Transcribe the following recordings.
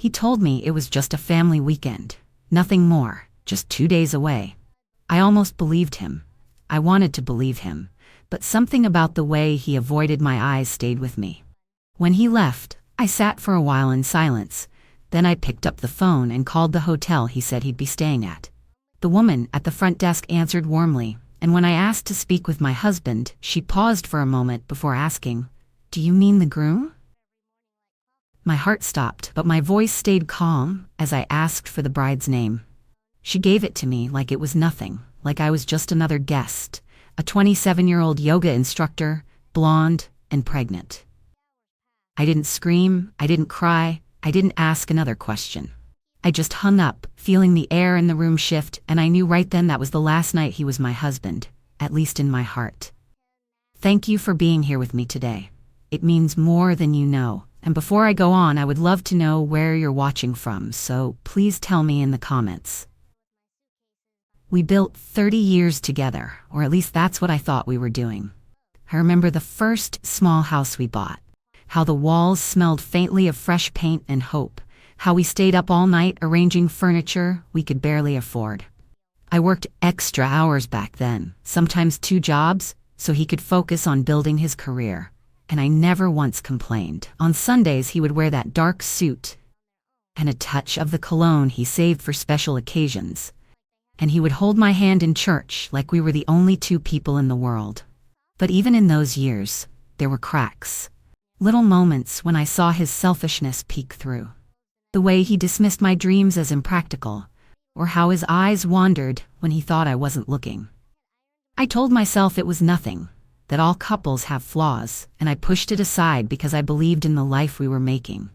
He told me it was just a family weekend. Nothing more, just 2 days away. I almost believed him. I wanted to believe him, but something about the way he avoided my eyes stayed with me. When he left, I sat for a while in silence. Then I picked up the phone and called the hotel he said he'd be staying at. The woman at the front desk answered warmly, and when I asked to speak with my husband, she paused for a moment before asking, "Do you mean the groom?" My heart stopped, but my voice stayed calm as I asked for the bride's name. She gave it to me like it was nothing, like I was just another guest, a 27-year-old yoga instructor, blonde and pregnant. I didn't scream, I didn't cry, I didn't ask another question. I just hung up, feeling the air in the room shift, and I knew right then that was the last night he was my husband, at least in my heart. Thank you for being here with me today. It means more than you know. And before I go on, I would love to know where you're watching from, so please tell me in the comments. We built 30 years together, or at least that's what I thought we were doing. I remember the first small house we bought, how the walls smelled faintly of fresh paint and hope, how we stayed up all night arranging furniture we could barely afford. I worked extra hours back then, sometimes 2 jobs, so he could focus on building his career. And I never once complained. On Sundays, he would wear that dark suit and a touch of the cologne he saved for special occasions. And he would hold my hand in church like we were the only 2 people in the world. But even in those years, there were cracks. Little moments when I saw his selfishness peek through. The way he dismissed my dreams as impractical, or how his eyes wandered when he thought I wasn't looking. I told myself it was nothing, that all couples have flaws, and I pushed it aside because I believed in the life we were making.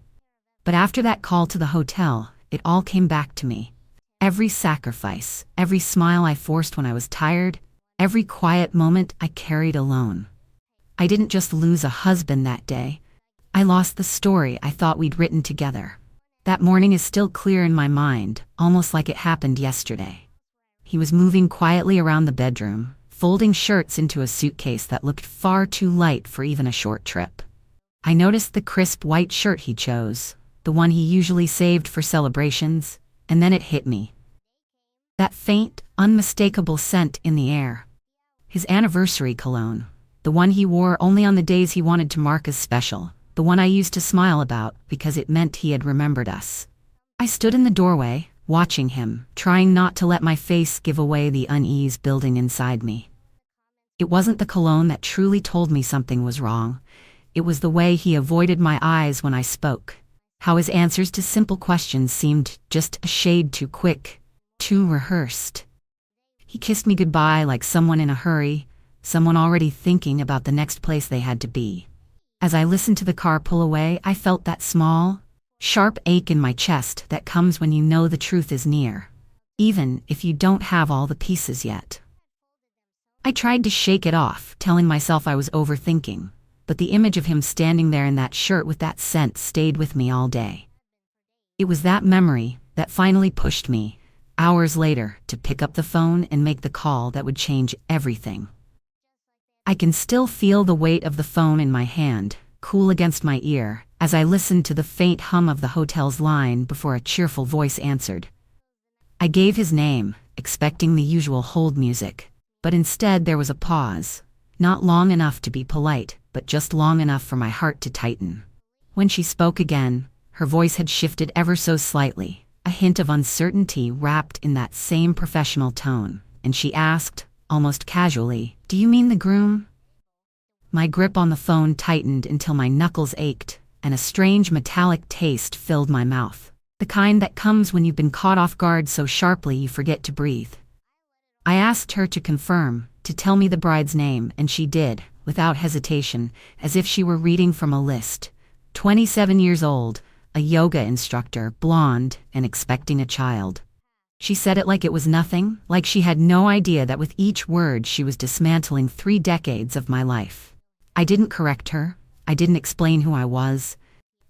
But after that call to the hotel, it all came back to me. Every sacrifice, every smile I forced when I was tired, every quiet moment I carried alone. I didn't just lose a husband that day. I lost the story I thought we'd written together. That morning is still clear in my mind, almost like it happened yesterday. He was moving quietly around the bedroom, folding shirts into a suitcase that looked far too light for even a short trip. I noticed the crisp white shirt he chose, the one he usually saved for celebrations, and then it hit me. That faint, unmistakable scent in the air. His anniversary cologne, the one he wore only on the days he wanted to mark as special, the one I used to smile about because it meant he had remembered us. I stood in the doorway, watching him, trying not to let my face give away the unease building inside me. It wasn't the cologne that truly told me something was wrong. It was the way he avoided my eyes when I spoke. How his answers to simple questions seemed just a shade too quick, too rehearsed. He kissed me goodbye like someone in a hurry, someone already thinking about the next place they had to be. As I listened to the car pull away, I felt that small, sharp ache in my chest that comes when you know the truth is near, even if you don't have all the pieces yet. I tried to shake it off, telling myself I was overthinking, but the image of him standing there in that shirt with that scent stayed with me all day. It was that memory that finally pushed me, hours later, to pick up the phone and make the call that would change everything. I can still feel the weight of the phone in my hand, cool against my ear, as I listened to the faint hum of the hotel's line before a cheerful voice answered. I gave his name, expecting the usual hold music, but instead there was a pause, not long enough to be polite, but just long enough for my heart to tighten. When she spoke again, her voice had shifted ever so slightly, a hint of uncertainty wrapped in that same professional tone, and she asked, almost casually, "Do you mean the groom?" My grip on the phone tightened until my knuckles ached, and a strange metallic taste filled my mouth, the kind that comes when you've been caught off guard so sharply you forget to breathe. I asked her to confirm, to tell me the bride's name, and she did, without hesitation, as if she were reading from a list. 27 years old, a yoga instructor, blonde, and expecting a child. She said it like it was nothing, like she had no idea that with each word she was dismantling 3 decades of my life. I didn't correct her. I didn't explain who I was.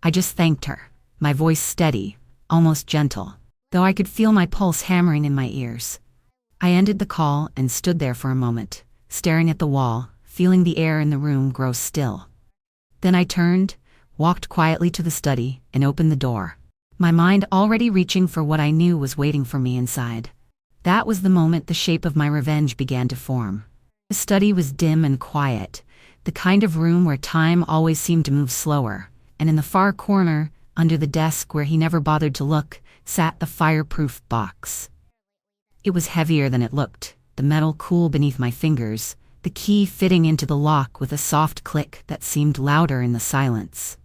I just thanked her, my voice steady, almost gentle, though I could feel my pulse hammering in my ears. I ended the call and stood there for a moment, staring at the wall, feeling the air in the room grow still. Then I turned, walked quietly to the study, and opened the door. my mind already reaching for what I knew was waiting for me inside. That was the moment the shape of my revenge began to form. The study was dim and quiet, the kind of room where time always seemed to move slower, and in the far corner, under the desk where he never bothered to look, sat the fireproof box. It was heavier than it looked, the metal cool beneath my fingers, the key fitting into the lock with a soft click that seemed louder in the silence.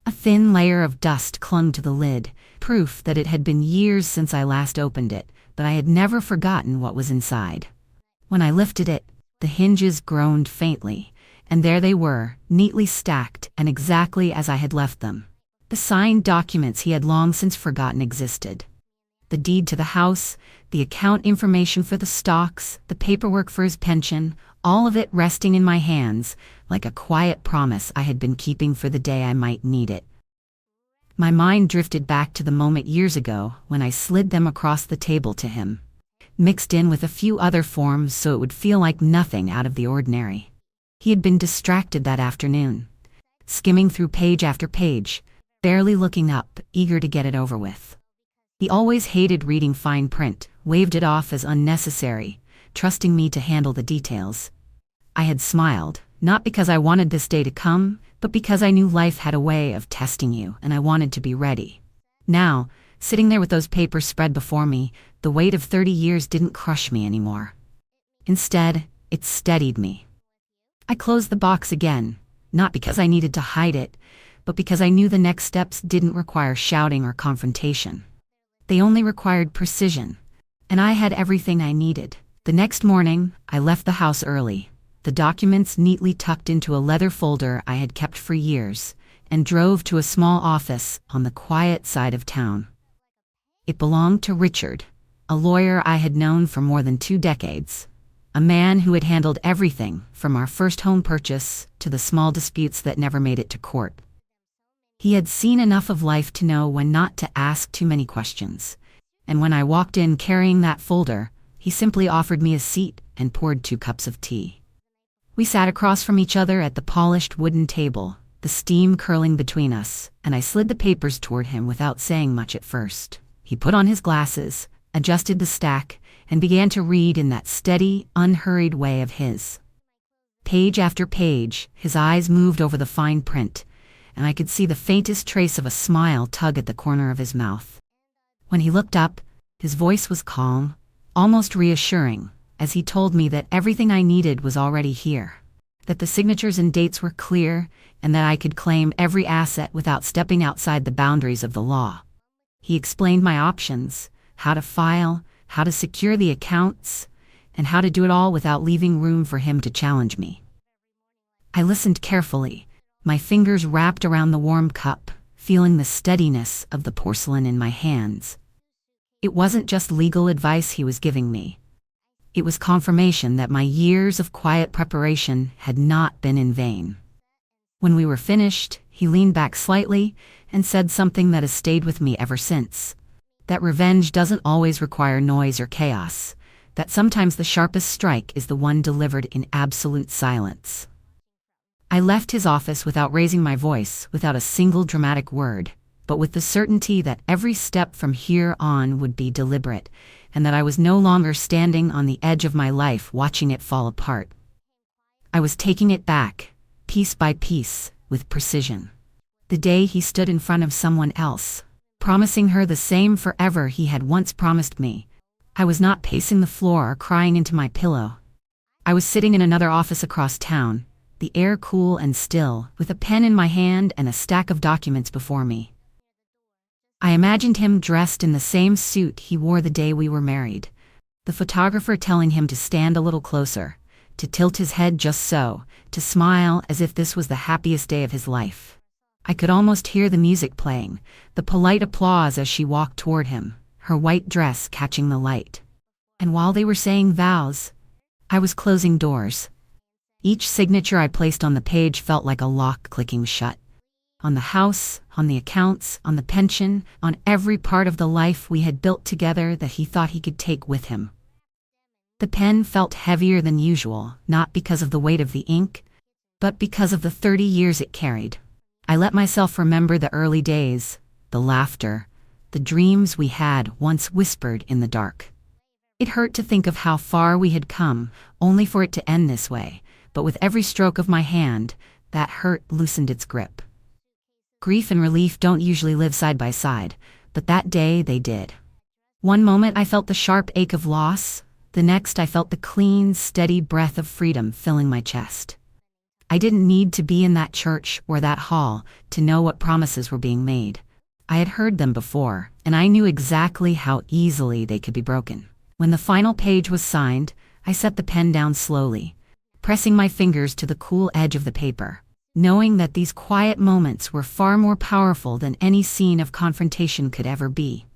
A thin layer of dust clung to the lid, proof that it had been years since I last opened it, but I had never forgotten what was inside. When I lifted it, the hinges groaned faintly, and there they were, neatly stacked and exactly as I had left them. The signed documents he had long since forgotten existed. The deed to the house, the account information for the stocks, the paperwork for his pension, all of it resting in my hands, like a quiet promise I had been keeping for the day I might need it. My mind drifted back to the moment years ago when I slid them across the table to him, mixed in with a few other forms so it would feel like nothing out of the ordinary. He had been distracted that afternoon, skimming through page after page, barely looking up, eager to get it over with. He always hated reading fine print, waved it off as unnecessary, trusting me to handle the details. I had smiled, not because I wanted this day to come, but because I knew life had a way of testing you and I wanted to be ready. Now, sitting there with those papers spread before me, the weight of 30 years didn't crush me anymore. Instead, it steadied me. I closed the box again, not because I needed to hide it, but because I knew the next steps didn't require shouting or confrontation. They only required precision, and I had everything I needed. The next morning, I left the house early, the documents neatly tucked into a leather folder I had kept for years, and drove to a small office on the quiet side of town. It belonged to Richard, a lawyer I had known for more than 2 decades, a man who had handled everything from our first home purchase to the small disputes that never made it to court. He had seen enough of life to know when not to ask too many questions, and when I walked in carrying that folder, he simply offered me a seat and poured 2 cups of tea. We sat across from each other at the polished wooden table, the steam curling between us, and I slid the papers toward him without saying much at first. He put on his glasses, adjusted the stack, and began to read in that steady, unhurried way of his. Page after page, his eyes moved over the fine print, and I could see the faintest trace of a smile tug at the corner of his mouth. When he looked up, his voice was calm, almost reassuring, as he told me that everything I needed was already here, that the signatures and dates were clear, and that I could claim every asset without stepping outside the boundaries of the law. He explained my options, how to file, how to secure the accounts, and how to do it all without leaving room for him to challenge me. I listened carefully, my fingers wrapped around the warm cup, feeling the steadiness of the porcelain in my hands. It wasn't just legal advice he was giving me. It was confirmation that my years of quiet preparation had not been in vain. When we were finished, he leaned back slightly and said something that has stayed with me ever since. That revenge doesn't always require noise or chaos, that sometimes the sharpest strike is the one delivered in absolute silence. I left his office without raising my voice, without a single dramatic word, but with the certainty that every step from here on would be deliberate, and that I was no longer standing on the edge of my life watching it fall apart. I was taking it back, piece by piece, with precision. The day he stood in front of someone else, promising her the same forever he had once promised me, I was not pacing the floor or crying into my pillow. I was sitting in another office across town, the air cool and still, with a pen in my hand and a stack of documents before me. I imagined him dressed in the same suit he wore the day we were married, the photographer telling him to stand a little closer, to tilt his head just so, to smile as if this was the happiest day of his life. I could almost hear the music playing, the polite applause as she walked toward him, her white dress catching the light. And while they were saying vows, I was closing doors. Each signature I placed on the page felt like a lock clicking shut. On the house, on the accounts, on the pension, on every part of the life we had built together that he thought he could take with him. The pen felt heavier than usual, not because of the weight of the ink, but because of the 30 years it carried. I let myself remember the early days, the laughter, the dreams we had once whispered in the dark. It hurt to think of how far we had come, only for it to end this way, but with every stroke of my hand, that hurt loosened its grip. Grief and relief don't usually live side by side, but that day they did. One moment I felt the sharp ache of loss, the next I felt the clean, steady breath of freedom filling my chest. I didn't need to be in that church or that hall to know what promises were being made. I had heard them before, and I knew exactly how easily they could be broken. When the final page was signed, I set the pen down slowly, pressing my fingers to the cool edge of the paper, knowing that these quiet moments were far more powerful than any scene of confrontation could ever be.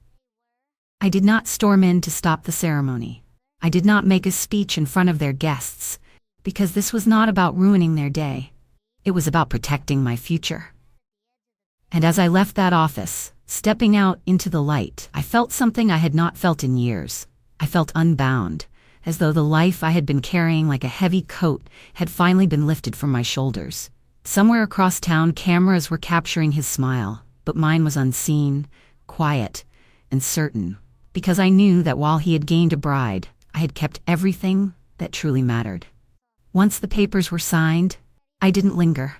I did not storm in to stop the ceremony. I did not make a speech in front of their guests, because this was not about ruining their day. It was about protecting my future. And as I left that office, stepping out into the light, I felt something I had not felt in years. I felt unbound, as though the life I had been carrying like a heavy coat had finally been lifted from my shoulders. Somewhere across town, cameras were capturing his smile, but mine was unseen, quiet, and certain, because I knew that while he had gained a bride, I had kept everything that truly mattered. Once the papers were signed, I didn't linger.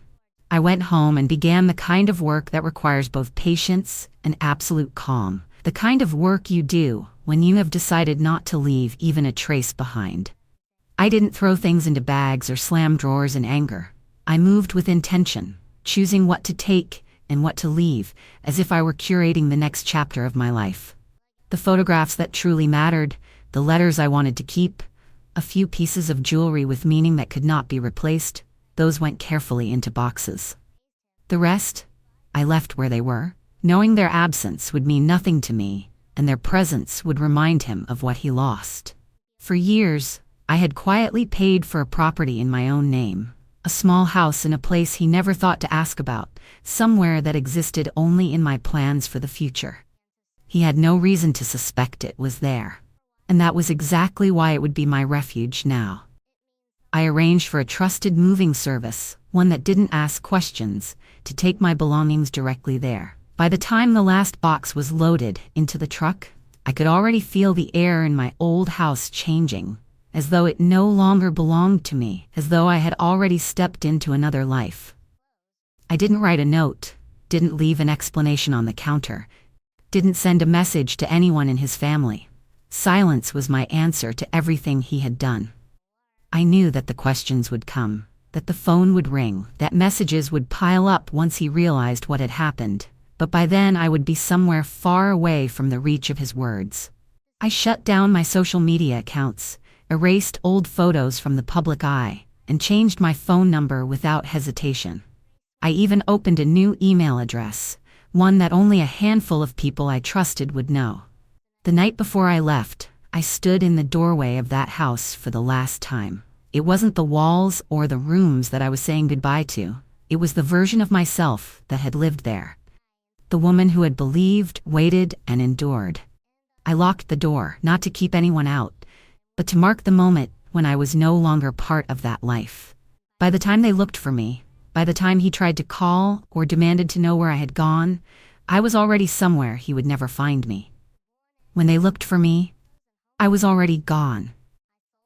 I went home and began the kind of work that requires both patience and absolute calm, the kind of work you do when you have decided not to leave even a trace behind. I didn't throw things into bags or slam drawers in anger. I moved with intention, choosing what to take and what to leave, as if I were curating the next chapter of my life. The photographs that truly mattered, the letters I wanted to keep, a few pieces of jewelry with meaning that could not be replaced, those went carefully into boxes. The rest, I left where they were, knowing their absence would mean nothing to me, and their presence would remind him of what he lost. For years, I had quietly paid for a property in my own name, a small house in a place he never thought to ask about, somewhere that existed only in my plans for the future. He had no reason to suspect it was there, and that was exactly why it would be my refuge now. I arranged for a trusted moving service, one that didn't ask questions, to take my belongings directly there. By the time the last box was loaded into the truck, I could already feel the air in my old house changing, as though it no longer belonged to me, as though I had already stepped into another life. I didn't write a note, didn't leave an explanation on the counter, didn't send a message to anyone in his family. Silence was my answer to everything he had done. I knew that the questions would come, that the phone would ring, that messages would pile up once he realized what had happened, but by then I would be somewhere far away from the reach of his words. I shut down my social media accounts, erased old photos from the public eye, and changed my phone number without hesitation. I even opened a new email address, one that only a handful of people I trusted would know. The night before I left, I stood in the doorway of that house for the last time. It wasn't the walls or the rooms that I was saying goodbye to. It was the version of myself that had lived there. The woman who had believed, waited, and endured. I locked the door, not to keep anyone out, but to mark the moment when I was no longer part of that life. By the time they looked for me, by the time he tried to call or demanded to know where I had gone, I was already somewhere he would never find me. When they looked for me, I was already gone.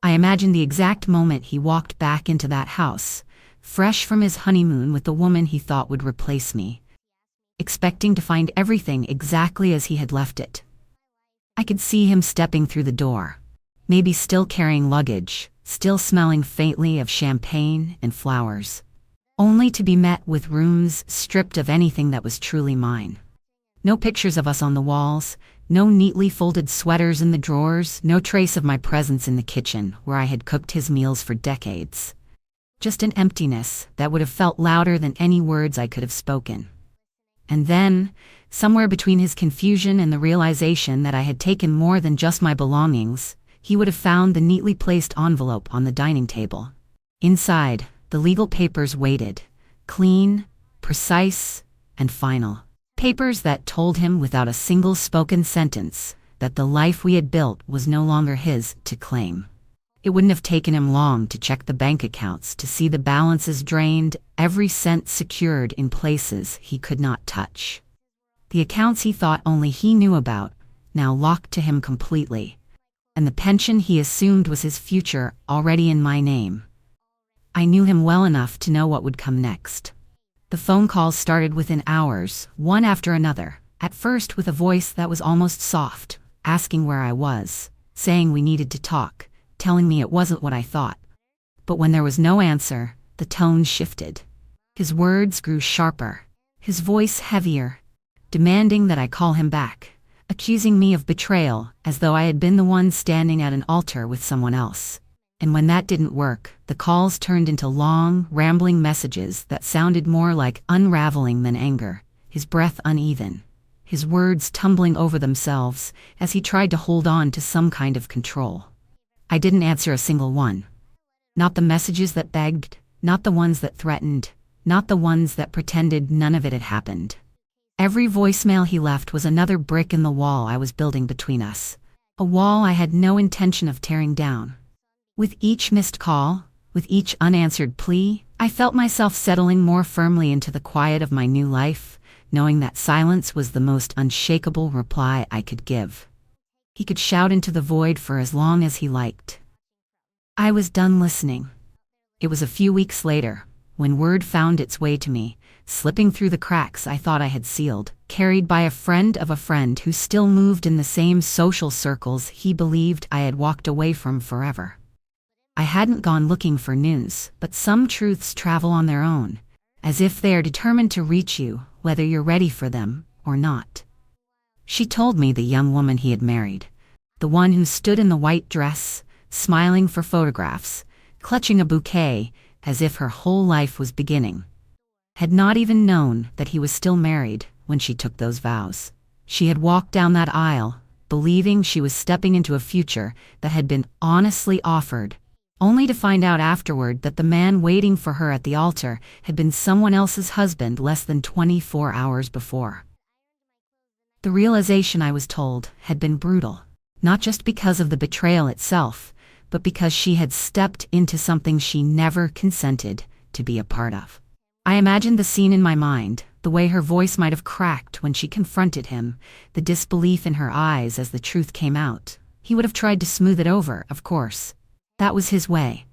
I imagined the exact moment he walked back into that house, fresh from his honeymoon with the woman he thought would replace me, expecting to find everything exactly as he had left it. I could see him stepping through the door, maybe still carrying luggage, still smelling faintly of champagne and flowers, only to be met with rooms stripped of anything that was truly mine. No pictures of us on the walls, no neatly folded sweaters in the drawers, no trace of my presence in the kitchen where I had cooked his meals for decades. Just an emptiness that would have felt louder than any words I could have spoken. And then, somewhere between his confusion and the realization that I had taken more than just my belongings, he would have found the neatly placed envelope on the dining table. Inside, the legal papers waited, clean, precise, and final. Papers that told him without a single spoken sentence that the life we had built was no longer his to claim. It wouldn't have taken him long to check the bank accounts to see the balances drained, every cent secured in places he could not touch. The accounts he thought only he knew about, now locked to him completely. And the pension he assumed was his future, already in my name. I knew him well enough to know what would come next. The phone calls started within hours, one after another, at first with a voice that was almost soft, asking where I was, saying we needed to talk, telling me it wasn't what I thought. But when there was no answer, the tone shifted. His words grew sharper, his voice heavier, demanding that I call him back, accusing me of betrayal as though I had been the one standing at an altar with someone else. And when that didn't work, the calls turned into long, rambling messages that sounded more like unraveling than anger, his breath uneven, his words tumbling over themselves as he tried to hold on to some kind of control. I didn't answer a single one. Not the messages that begged, not the ones that threatened, not the ones that pretended none of it had happened. Every voicemail he left was another brick in the wall I was building between us, a wall I had no intention of tearing down. With each missed call, with each unanswered plea, I felt myself settling more firmly into the quiet of my new life, knowing that silence was the most unshakable reply I could give. He could shout into the void for as long as he liked. I was done listening. It was a few weeks later, when word found its way to me, slipping through the cracks I thought I had sealed, carried by a friend of a friend who still moved in the same social circles he believed I had walked away from forever. I hadn't gone looking for news, but some truths travel on their own, as if they are determined to reach you, whether you're ready for them or not. She told me the young woman he had married, the one who stood in the white dress, smiling for photographs, clutching a bouquet, as if her whole life was beginning, had not even known that he was still married when she took those vows. She had walked down that aisle, believing she was stepping into a future that had been honestly offered, only to find out afterward that the man waiting for her at the altar had been someone else's husband less than 24 hours before. The realization, I was told, had been brutal, not just because of the betrayal itself, but because she had stepped into something she never consented to be a part of. I imagined the scene in my mind, the way her voice might have cracked when she confronted him, the disbelief in her eyes as the truth came out. He would have tried to smooth it over, of course. That was his way.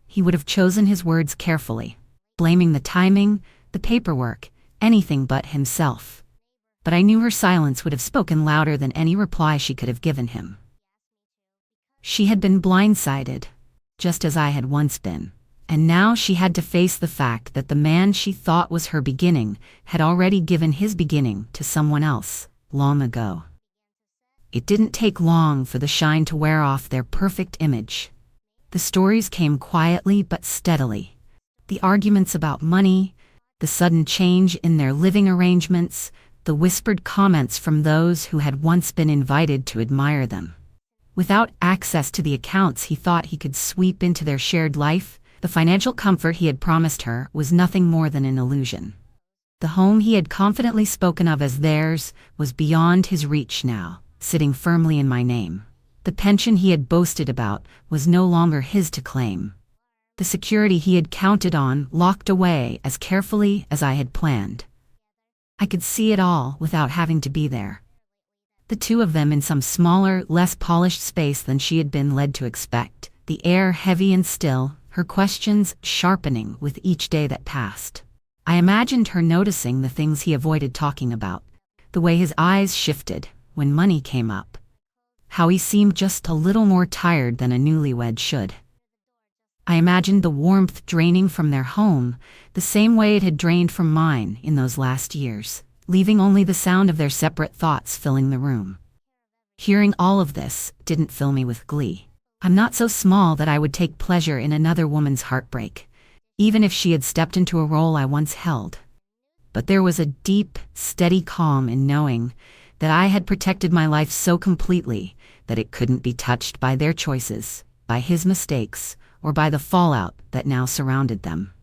He would have chosen his words carefully, blaming the timing, the paperwork, anything but himself. But I knew her silence would have spoken louder than any reply she could have given him. She had been blindsided, just as I had once been, and now she had to face the fact that the man she thought was her beginning had already given his beginning to someone else, long ago. It didn't take long for the shine to wear off their perfect image. The stories came quietly but steadily. The arguments about money, the sudden change in their living arrangements, the whispered comments from those who had once been invited to admire them. Without access to the accounts he thought he could sweep into their shared life, the financial comfort he had promised her was nothing more than an illusion. The home he had confidently spoken of as theirs was beyond his reach now, sitting firmly in my name. The pension he had boasted about was no longer his to claim. The security he had counted on locked away as carefully as I had planned. I could see it all without having to be there. The two of them in some smaller, less polished space than she had been led to expect, the air heavy and still, her questions sharpening with each day that passed. I imagined her noticing the things he avoided talking about, the way his eyes shifted when money came up, how he seemed just a little more tired than a newlywed should. I imagined the warmth draining from their home, the same way it had drained from mine in those last years, leaving only the sound of their separate thoughts filling the room. Hearing all of this didn't fill me with glee. I'm not so small that I would take pleasure in another woman's heartbreak, even if she had stepped into a role I once held. But there was a deep, steady calm in knowing that I had protected my life so completely that it couldn't be touched by their choices, by his mistakes, or by the fallout that now surrounded them.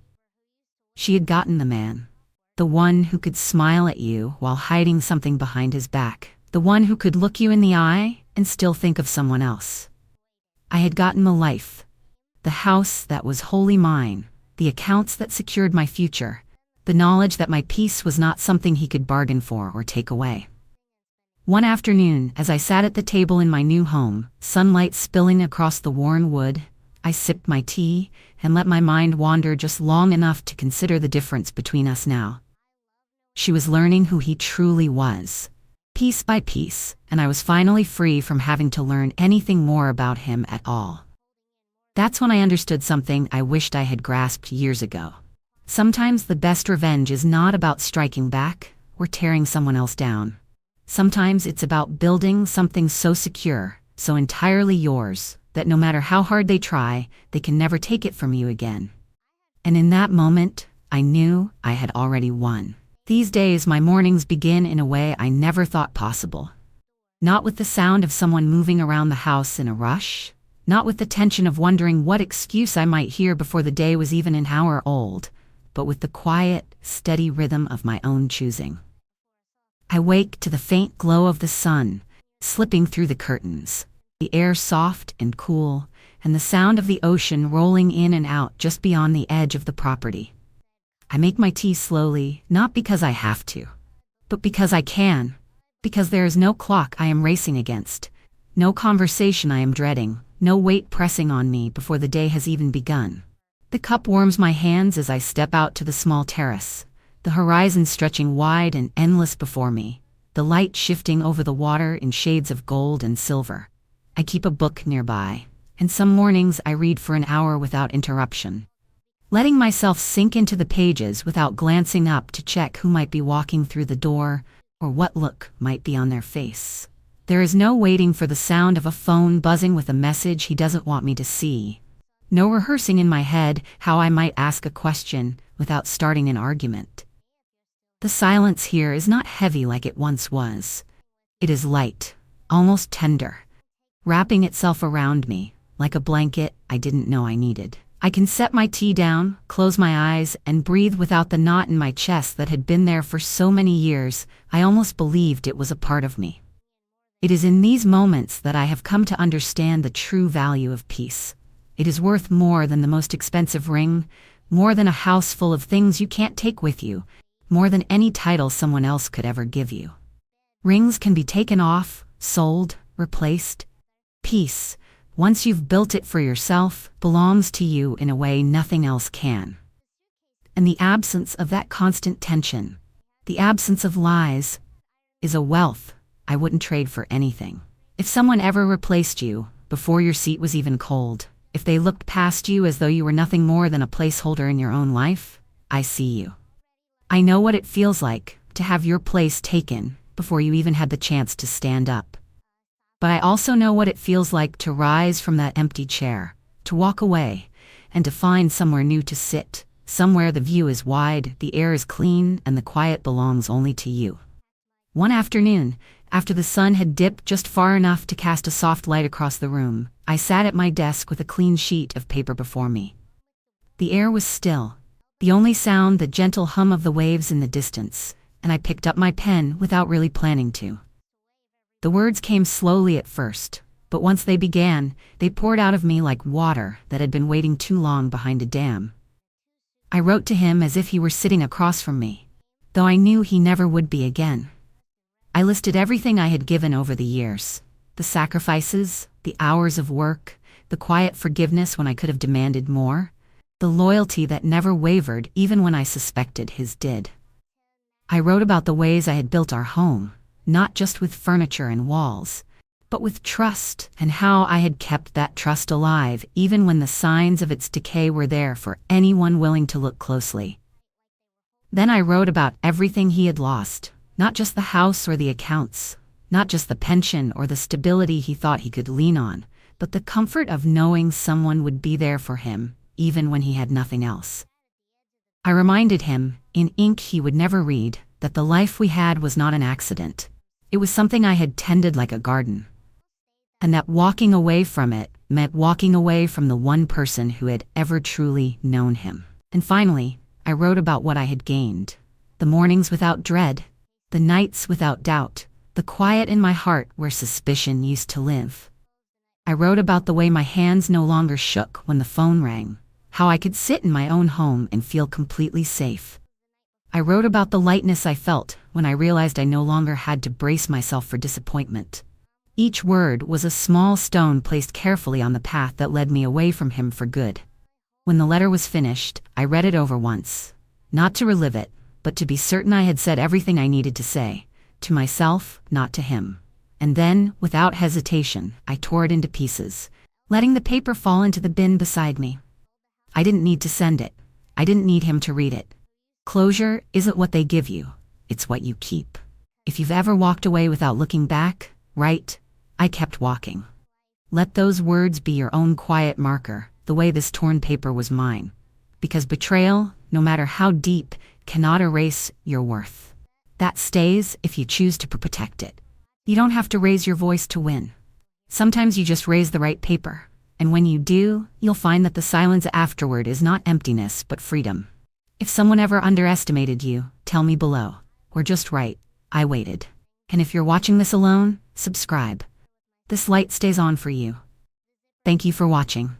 She had gotten the man. The one who could smile at you while hiding something behind his back. The one who could look you in the eye and still think of someone else. I had gotten the life. The house that was wholly mine. The accounts that secured my future. the knowledge that my peace was not something he could bargain for or take away. One afternoon, as I sat at the table in my new home, sunlight spilling across the worn wood, I sipped my tea and let my mind wander just long enough to consider the difference between us now. She was learning who he truly was, piece by piece, and I was finally free from having to learn anything more about him at all. That's when I understood something I wished I had grasped years ago. Sometimes the best revenge is not about striking back or tearing someone else down. Sometimes it's about building something so secure, so entirely yours, that no matter how hard they try, they can never take it from you again. And in that moment, I knew I had already won. These days, my mornings begin in a way I never thought possible. Not with the sound of someone moving around the house in a rush, not with the tension of wondering what excuse I might hear before the day was even an hour old, but with the quiet, steady rhythm of my own choosing. I wake to the faint glow of the sun, slipping through the curtains, the air soft and cool, and the sound of the ocean rolling in and out just beyond the edge of the property. I make my tea slowly, not because I have to, but because I can, because there is no clock I am racing against, no conversation I am dreading, no weight pressing on me before the day has even begun. The cup warms my hands as I step out to the small terrace, the horizon stretching wide and endless before me, the light shifting over the water in shades of gold and silver. I keep a book nearby, and some mornings I read for an hour without interruption, letting myself sink into the pages without glancing up to check who might be walking through the door or what look might be on their face. There is no waiting for the sound of a phone buzzing with a message he doesn't want me to see. No rehearsing in my head how I might ask a question without starting an argument. The silence here is not heavy like it once was. It is light, almost tender, wrapping itself around me like a blanket I didn't know I needed. I can set my tea down, close my eyes, and breathe without the knot in my chest that had been there for so many years I almost believed it was a part of me. It is in these moments that I have come to understand the true value of peace. It is worth more than the most expensive ring, more than a house full of things you can't take with you, more than any title someone else could ever give you. Rings can be taken off, sold, replaced. Peace, once you've built it for yourself, belongs to you in a way nothing else can. And the absence of that constant tension, the absence of lies, is a wealth I wouldn't trade for anything. If someone ever replaced you, before your seat was even cold, if they looked past you as though you were nothing more than a placeholder in your own life, I see you. I know what it feels like to have your place taken before you even had the chance to stand up. But I also know what it feels like to rise from that empty chair, to walk away, and to find somewhere new to sit, somewhere the view is wide, the air is clean, and the quiet belongs only to you. One afternoon, after the sun had dipped just far enough to cast a soft light across the room, I sat at my desk with a clean sheet of paper before me. The air was still, the only sound the gentle hum of the waves in the distance, and I picked up my pen without really planning to. The words came slowly at first, but once they began, they poured out of me like water that had been waiting too long behind a dam. I wrote to him as if he were sitting across from me, though I knew he never would be again. I listed everything I had given over the years, the sacrifices, the hours of work, the quiet forgiveness when I could have demanded more, the loyalty that never wavered even when I suspected his did. I wrote about the ways I had built our home, not just with furniture and walls, but with trust, and how I had kept that trust alive even when the signs of its decay were there for anyone willing to look closely. Then I wrote about everything he had lost, not just the house or the accounts, not just the pension or the stability he thought he could lean on, but the comfort of knowing someone would be there for him, even when he had nothing else. I reminded him, in ink he would never read, that the life we had was not an accident. It was something I had tended like a garden. And that walking away from it meant walking away from the one person who had ever truly known him. And finally, I wrote about what I had gained. The mornings without dread, the nights without doubt, the quiet in my heart where suspicion used to live. I wrote about the way my hands no longer shook when the phone rang, how I could sit in my own home and feel completely safe. I wrote about the lightness I felt when I realized I no longer had to brace myself for disappointment. Each word was a small stone placed carefully on the path that led me away from him for good. When the letter was finished, I read it over once. Not to relive it, but to be certain I had said everything I needed to say. To myself, not to him. And then, without hesitation, I tore it into pieces, letting the paper fall into the bin beside me. I didn't need to send it. I didn't need him to read it. Closure isn't what they give you, it's what you keep. If you've ever walked away without looking back, right? I kept walking. Let those words be your own quiet marker, the way this torn paper was mine. Because betrayal, no matter how deep, cannot erase your worth. That stays if you choose to protect it. You don't have to raise your voice to win. Sometimes you just raise the right paper, and when you do, you'll find that the silence afterward is not emptiness but freedom. If someone ever underestimated you, tell me below. We're just right. I waited. And if you're watching this alone, subscribe. This light stays on for you. Thank you for watching.